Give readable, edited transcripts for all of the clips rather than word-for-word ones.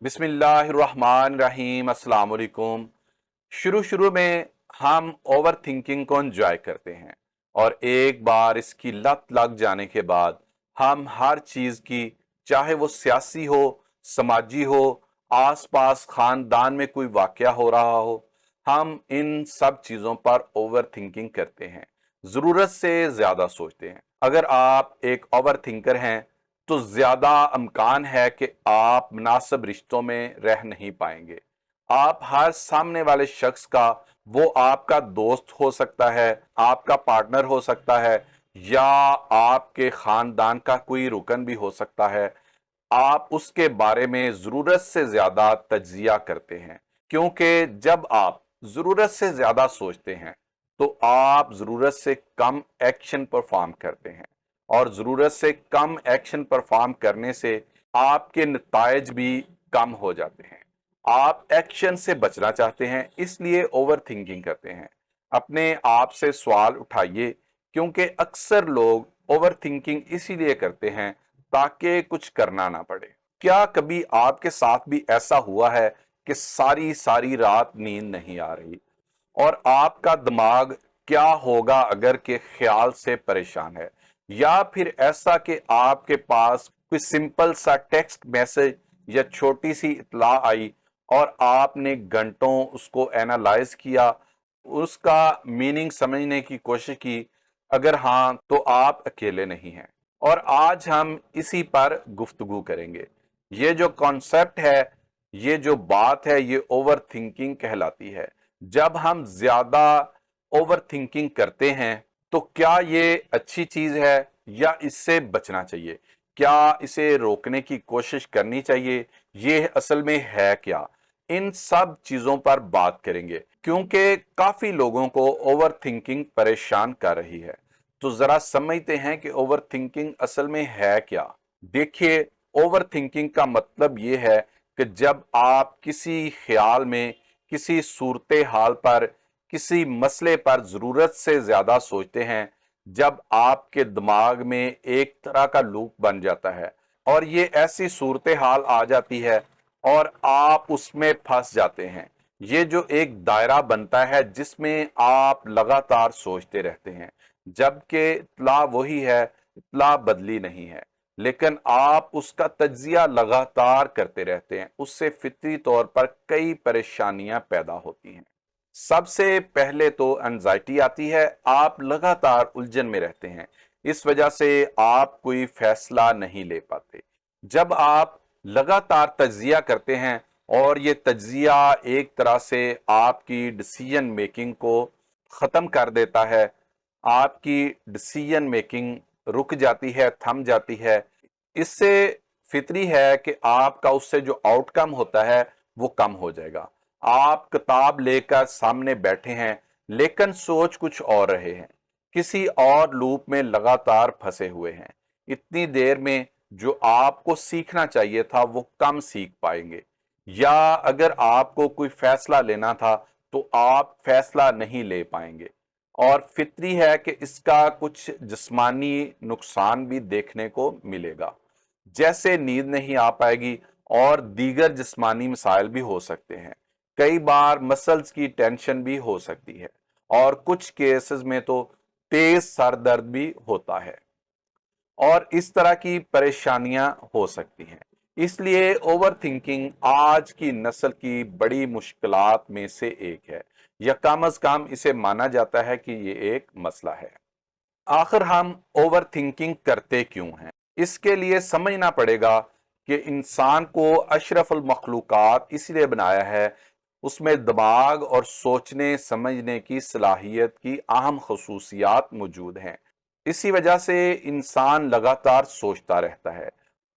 बिस्मिल्लाहिर्रहमानिर्रहीम। अस्सलाम वालेकुम। शुरू में हम ओवर थिंकिंग को एंजॉय करते हैं और एक बार इसकी लत लग जाने के बाद हम हर चीज़ की, चाहे वो सियासी हो, समाजी हो, आसपास खानदान में कोई वाकया हो रहा हो, हम इन सब चीज़ों पर ओवर थिंकिंग करते हैं, ज़रूरत से ज़्यादा सोचते हैं। अगर आप एक ओवर थिंकर हैं तो ज्यादा अमकान है कि आप मुनासिब रिश्तों में रह नहीं पाएंगे। आप हर सामने वाले शख्स का, वो आपका दोस्त हो सकता है, आपका पार्टनर हो सकता है, या आपके खानदान का कोई रुकन भी हो सकता है, आप उसके बारे में जरूरत से ज्यादा तज्जिया करते हैं। क्योंकि जब आप जरूरत से ज्यादा सोचते हैं तो आप जरूरत से कम एक्शन परफॉर्म करते हैं, और ज़रूरत से कम एक्शन परफॉर्म करने से आपके नतायज भी कम हो जाते हैं। आप एक्शन से बचना चाहते हैं, इसलिए ओवर थिंकिंग करते हैं। अपने आप से सवाल उठाइए, क्योंकि अक्सर लोग ओवर थिंकिंग इसीलिए करते हैं ताकि कुछ करना ना पड़े। क्या कभी आपके साथ भी ऐसा हुआ है कि सारी सारी रात नींद नहीं आ रही और आपका दिमाग क्या होगा अगर के ख्याल से परेशान है, या फिर ऐसा कि आपके पास कोई सिंपल सा टेक्स्ट मैसेज या छोटी सी इतला आई और आपने घंटों उसको एनालाइज किया, उसका मीनिंग समझने की कोशिश की? अगर हाँ, तो आप अकेले नहीं हैं। और आज हम इसी पर गुफ्तगू करेंगे। ये जो कॉन्सेप्ट है, ये जो बात है, ये ओवर थिंकिंग कहलाती है। जब हम ज्यादा ओवर थिंकिंग करते हैं तो क्या ये अच्छी चीज है या इससे बचना चाहिए? क्या इसे रोकने की कोशिश करनी चाहिए? ये असल में है क्या? इन सब चीजों पर बात करेंगे, क्योंकि काफी लोगों को ओवर थिंकिंग परेशान कर रही है। तो जरा समझते हैं कि ओवर थिंकिंग असल में है क्या। देखिए, ओवर थिंकिंग का मतलब ये है कि जब आप किसी ख्याल में, किसी सूरत हाल पर, किसी मसले पर जरूरत से ज्यादा सोचते हैं, जब आपके दिमाग में एक तरह का लूप बन जाता है और ये ऐसी सूरत हाल आ जाती है और आप उसमें फंस जाते हैं। ये जो एक दायरा बनता है जिसमें आप लगातार सोचते रहते हैं, जबकि इत्तला वही है, इत्तला बदली नहीं है, लेकिन आप उसका तज्जिया लगातार करते रहते हैं। उससे फितरी तौर पर कई परेशानियां पैदा होती हैं। सबसे पहले तो एंजाइटी आती है। आप लगातार उलझन में रहते हैं, इस वजह से आप कोई फैसला नहीं ले पाते। जब आप लगातार तज्जिया करते हैं और ये तज्जिया एक तरह से आपकी डिसीजन मेकिंग को खत्म कर देता है, आपकी डिसीजन मेकिंग रुक जाती है, थम जाती है। इससे फितरी है कि आपका उससे जो आउटकम होता है वो कम हो जाएगा। आप किताब लेकर सामने बैठे हैं लेकिन सोच कुछ और रहे हैं, किसी और लूप में लगातार फंसे हुए हैं। इतनी देर में जो आपको सीखना चाहिए था वो कम सीख पाएंगे, या अगर आपको कोई फैसला लेना था तो आप फैसला नहीं ले पाएंगे। और फितरी है कि इसका कुछ जिस्मानी नुकसान भी देखने को मिलेगा, जैसे नींद नहीं आ पाएगी और दीगर जिस्मानी मसाइल भी हो सकते हैं। कई बार मसल्स की टेंशन भी हो सकती है और कुछ केसेस में तो तेज सर दर्द भी होता है, और इस तरह की परेशानियां हो सकती हैं। इसलिए ओवर थिंकिंग आज की नस्ल की बड़ी मुश्किलात में से एक है, या कम अज कम इसे माना जाता है कि ये एक मसला है। आखिर हम ओवर थिंकिंग करते क्यों हैं? इसके लिए समझना पड़ेगा कि इंसान को अशरफुल मखलूकात इसलिए बनाया है, उसमें दिमाग और सोचने समझने की सलाहियत की अहम खसूसियात मौजूद हैं। इसी वजह से इंसान लगातार सोचता रहता है।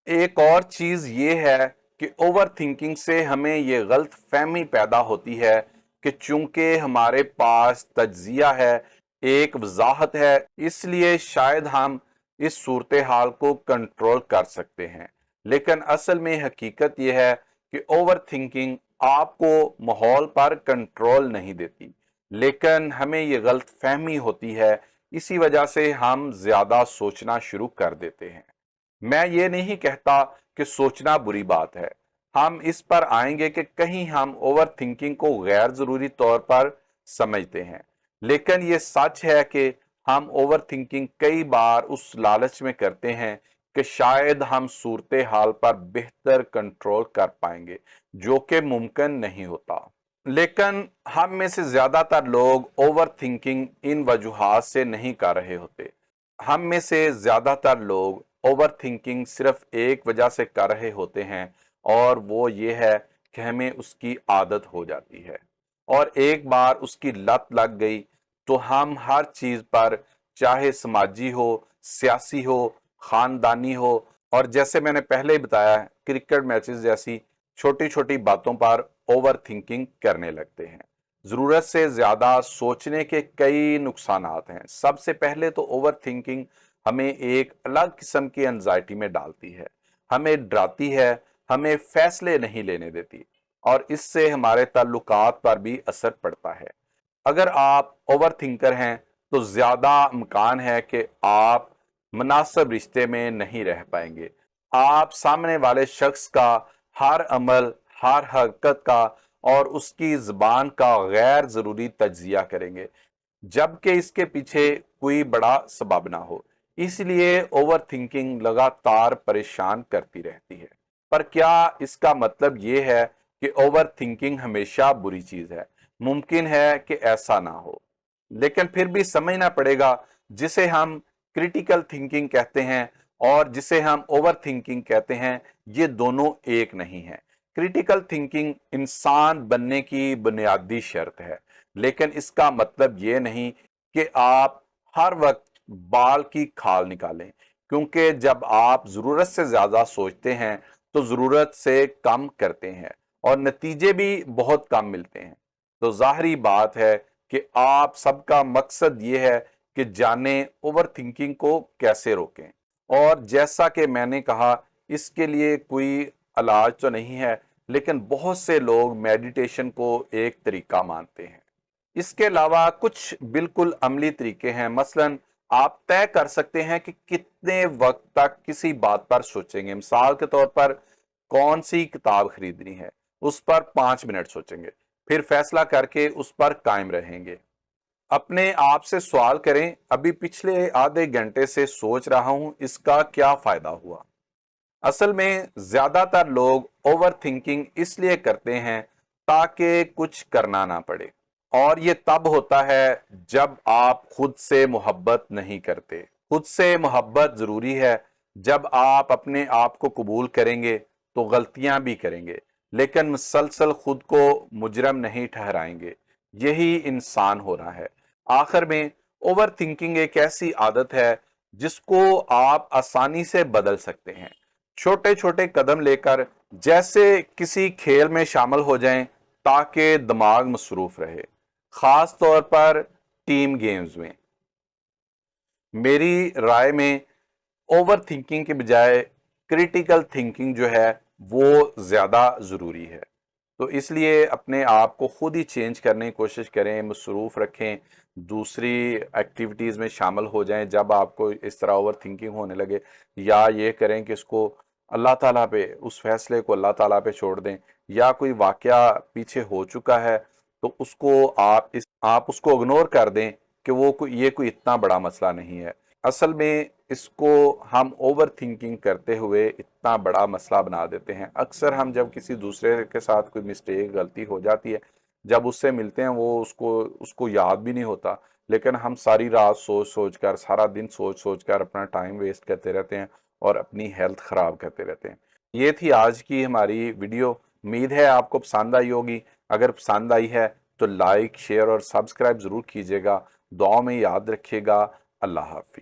एक और चीज ये है कि ओवर थिंकिंग से हमें ये गलत फहमी पैदा होती है कि चूंकि हमारे पास तज्जिया है, एक वजाहत है, इसलिए शायद हम इस सूरत हाल को कंट्रोल कर सकते हैं। लेकिन असल में हकीकत यह है कि ओवर थिंकिंग आपको माहौल पर कंट्रोल नहीं देती, लेकिन हमें यह गलत फहमी होती है। इसी वजह से हम ज्यादा सोचना शुरू कर देते हैं। मैं ये नहीं कहता कि सोचना बुरी बात है। हम इस पर आएंगे कि कहीं हम ओवर थिंकिंग को गैर जरूरी तौर पर समझते हैं, लेकिन ये सच है कि हम ओवर थिंकिंग कई बार उस लालच में करते हैं कि शायद हम सूरत हाल पर बेहतर कंट्रोल कर पाएंगे, जो कि मुमकिन नहीं होता। लेकिन हम में से ज्यादातर लोग ओवर थिंकिंग इन वजूहात से नहीं कर रहे होते। हम में से ज्यादातर लोग ओवर थिंकिंग सिर्फ एक वजह से कर रहे होते हैं, और वो ये है कि हमें उसकी आदत हो जाती है, और एक बार उसकी लत लग गई तो हम हर चीज पर, चाहे समाजी हो, सियासी हो, खानदानी हो, और जैसे मैंने पहले ही बताया, क्रिकेट मैचेस जैसी छोटी छोटी बातों पर ओवर थिंकिंग करने लगते हैं। जरूरत से ज्यादा सोचने के कई नुकसानात हैं। सबसे पहले तो ओवर थिंकिंग हमें एक अलग किस्म की एंजाइटी में डालती है, हमें डराती है, हमें फैसले नहीं लेने देती, और इससे हमारे ताल्लुकात पर भी असर पड़ता है। अगर आप ओवर थिंकर हैं तो ज्यादा इम्कान है कि आप मुनासिब रिश्ते में नहीं रह पाएंगे। आप सामने वाले शख्स का हर अमल, हर हरकत का और उसकी जुबान का गैर जरूरी तज्जिया करेंगे, जबकि इसके पीछे कोई बड़ा सबब ना हो। इसलिए ओवर थिंकिंग लगातार परेशान करती रहती है। पर क्या इसका मतलब ये है कि ओवर थिंकिंग हमेशा बुरी चीज है? मुमकिन है कि ऐसा ना हो, लेकिन फिर भी समझना पड़ेगा, जिसे हम क्रिटिकल थिंकिंग कहते हैं और जिसे हम ओवर थिंकिंग कहते हैं, ये दोनों एक नहीं है। क्रिटिकल थिंकिंग इंसान बनने की बुनियादी शर्त है, लेकिन इसका मतलब ये नहीं कि आप हर वक्त बाल की खाल निकालें, क्योंकि जब आप जरूरत से ज्यादा सोचते हैं तो जरूरत से कम करते हैं और नतीजे भी बहुत कम मिलते हैं। तो जाहिरी बात है कि आप सबका मकसद ये है कि जाने ओवर थिंकिंग को कैसे रोकें। और जैसा कि मैंने कहा, इसके लिए कोई इलाज तो नहीं है, लेकिन बहुत से लोग मेडिटेशन को एक तरीका मानते हैं। इसके अलावा कुछ बिल्कुल अमली तरीके हैं। मसलन आप तय कर सकते हैं कि कितने वक्त तक किसी बात पर सोचेंगे। मिसाल के तौर पर, कौन सी किताब खरीदनी है, उस पर 5 मिनट सोचेंगे, फिर फैसला करके उस पर कायम रहेंगे। अपने आप से सवाल करें, अभी पिछले आधे घंटे से सोच रहा हूं, इसका क्या फायदा हुआ? असल में ज्यादातर लोग ओवर थिंकिंग इसलिए करते हैं ताकि कुछ करना ना पड़े, और ये तब होता है जब आप खुद से मोहब्बत नहीं करते। खुद से मोहब्बत जरूरी है। जब आप अपने आप को कबूल करेंगे तो गलतियां भी करेंगे, लेकिन मुसलसल खुद को मुजरम नहीं ठहराएंगे। यही इंसान हो रहा है। आखिर में ओवर थिंकिंग एक ऐसी आदत है जिसको आप आसानी से बदल सकते हैं। छोटे छोटे कदम लेकर, जैसे किसी खेल में शामिल हो जाएं ताकि दिमाग मसरूफ रहे, खास तौर पर टीम गेम्स में। मेरी राय में ओवर थिंकिंग के बजाय क्रिटिकल थिंकिंग जो है वो ज्यादा जरूरी है। तो इसलिए अपने आप को खुद ही चेंज करने की कोशिश करें, मसरूफ रखें, दूसरी एक्टिविटीज़ में शामिल हो जाएं जब आपको इस तरह ओवर थिंकिंग होने लगे, या ये करें कि इसको अल्लाह ताला पे, उस फैसले को अल्लाह ताला पे छोड़ दें, या कोई वाकया पीछे हो चुका है तो उसको आप उसको इग्नोर कर दें कि ये कोई इतना बड़ा मसला नहीं है। असल में इसको हम ओवर थिंकिंग करते हुए इतना बड़ा मसला बना देते हैं। अक्सर हम जब किसी दूसरे के साथ कोई मिस्टेक, गलती हो जाती है, जब उससे मिलते हैं वो उसको उसको याद भी नहीं होता, लेकिन हम सारी रात सोच सोच कर, सारा दिन सोच सोच कर अपना टाइम वेस्ट करते रहते हैं और अपनी हेल्थ खराब करते रहते हैं। ये थी आज की हमारी वीडियो। उम्मीद है आपको पसंद आई होगी। अगर पसंद आई है तो लाइक, शेयर और सब्सक्राइब जरूर कीजिएगा। दुआ में याद रखिएगा। अल्लाह हाफिज।